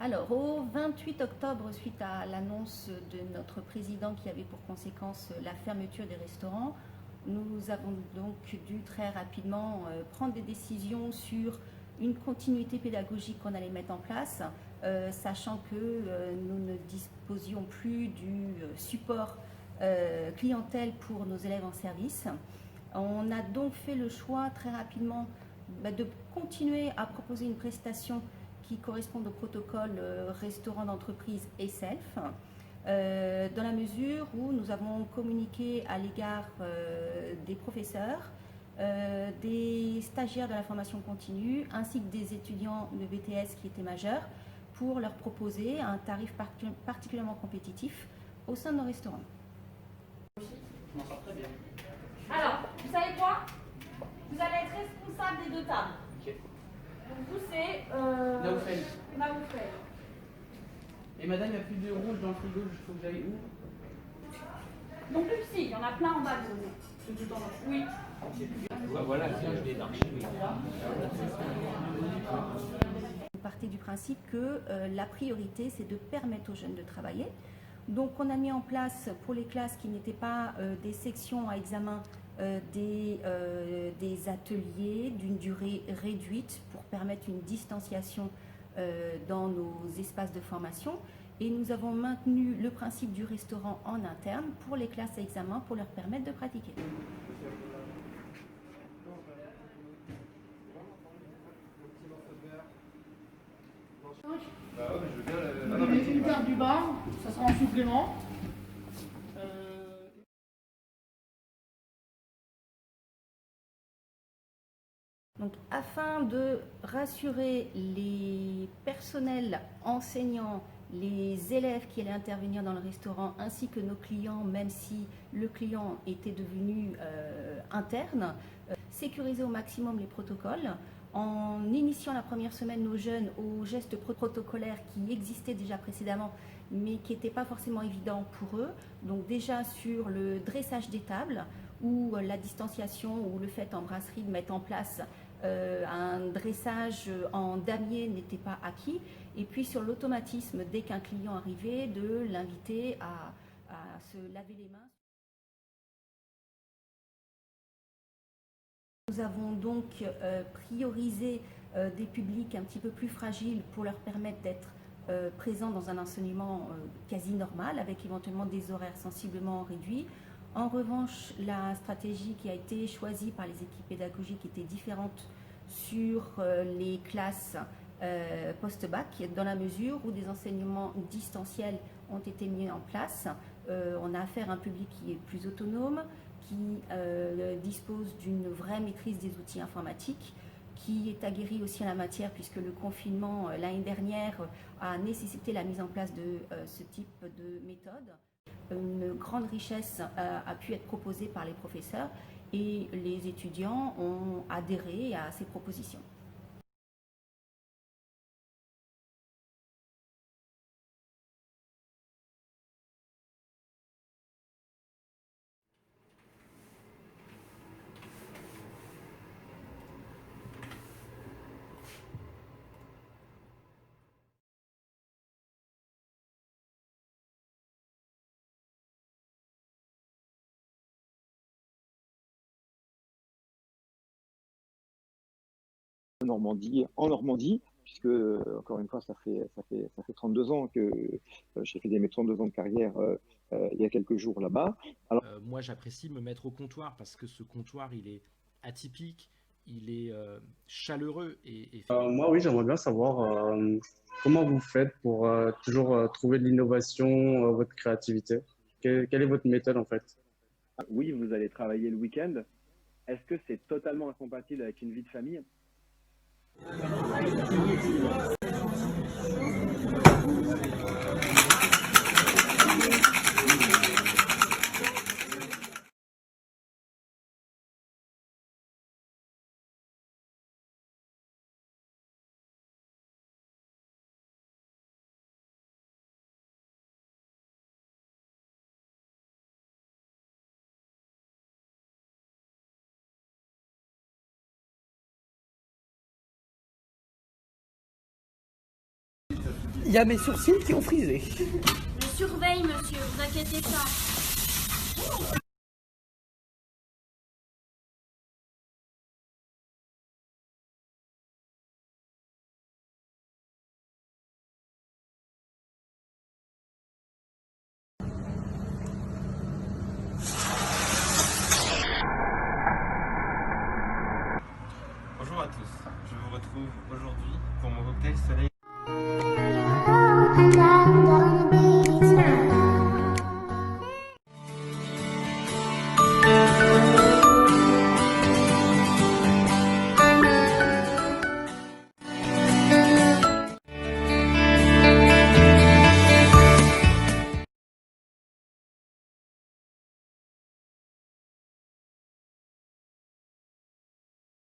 Alors, au 28 octobre, suite à l'annonce de notre président qui avait pour conséquence la fermeture des restaurants, nous avons donc dû très rapidement prendre des décisions sur une continuité pédagogique qu'on allait mettre en place, sachant que nous ne disposions plus du support clientèle pour nos élèves en service. On a donc fait le choix très rapidement de continuer à proposer une prestation qui correspondent au protocole restaurant d'entreprise et self, dans la mesure où nous avons communiqué à l'égard des professeurs, des stagiaires de la formation continue, ainsi que des étudiants de BTS qui étaient majeurs, pour leur proposer un tarif particulièrement compétitif au sein de nos restaurants. Je m'en sors très bien. Alors, vous savez quoi? Vous allez être responsable des deux tables. Ok. Donc vous, c'est... Là où fait. Là où fait. Et madame, il n'y a plus de rouge dans le frigo, il faut que j'aille où? Non plus, si, il y en a plein en bas de vous. Tout en bas. Oui. Voilà, tiens, je l'ai d'archiver. Vous partez du principe que la priorité, c'est de permettre aux jeunes de travailler. Donc on a mis en place pour les classes qui n'étaient pas des sections à examen, des ateliers d'une durée réduite pour permettre une distanciation dans nos espaces de formation. Et nous avons maintenu le principe du restaurant en interne pour les classes à examen pour leur permettre de pratiquer. Une carte du bar, ça sera en supplément. Donc, afin de rassurer les personnels enseignants, les élèves qui allaient intervenir dans le restaurant, ainsi que nos clients, même si le client était devenu interne, sécuriser au maximum les protocoles, en initiant la première semaine nos jeunes aux gestes protocolaires qui existaient déjà précédemment, mais qui n'étaient pas forcément évidents pour eux. Donc déjà sur le dressage des tables, ou la distanciation, ou le fait en brasserie de mettre en place un dressage en damier n'était pas acquis. Et puis sur l'automatisme, dès qu'un client arrivait, de l'inviter à se laver les mains. Nous avons donc priorisé des publics un petit peu plus fragiles pour leur permettre d'être présents dans un enseignement quasi normal, avec éventuellement des horaires sensiblement réduits. En revanche, la stratégie qui a été choisie par les équipes pédagogiques était différente sur les classes post-bac, dans la mesure où des enseignements distanciels ont été mis en place. On a affaire à un public qui est plus autonome, qui dispose d'une vraie maîtrise des outils informatiques, qui est aguerri aussi en la matière, puisque le confinement l'année dernière a nécessité la mise en place de ce type de méthode. Une grande richesse a pu être proposée par les professeurs et les étudiants ont adhéré à ces propositions. En Normandie, puisque encore une fois, ça fait 32 ans que j'ai fait mes 32 ans de carrière il y a quelques jours là-bas. Alors, moi, j'apprécie me mettre au comptoir parce que ce comptoir, il est atypique, il est chaleureux moi, oui, j'aimerais bien savoir comment vous faites pour toujours trouver de l'innovation, votre créativité. Quelle est votre méthode en fait? Oui, vous allez travailler le week-end. Est-ce que c'est totalement incompatible avec une vie de famille? Il y a mes sourcils qui ont frisé. Je surveille, monsieur, vous inquiétez pas.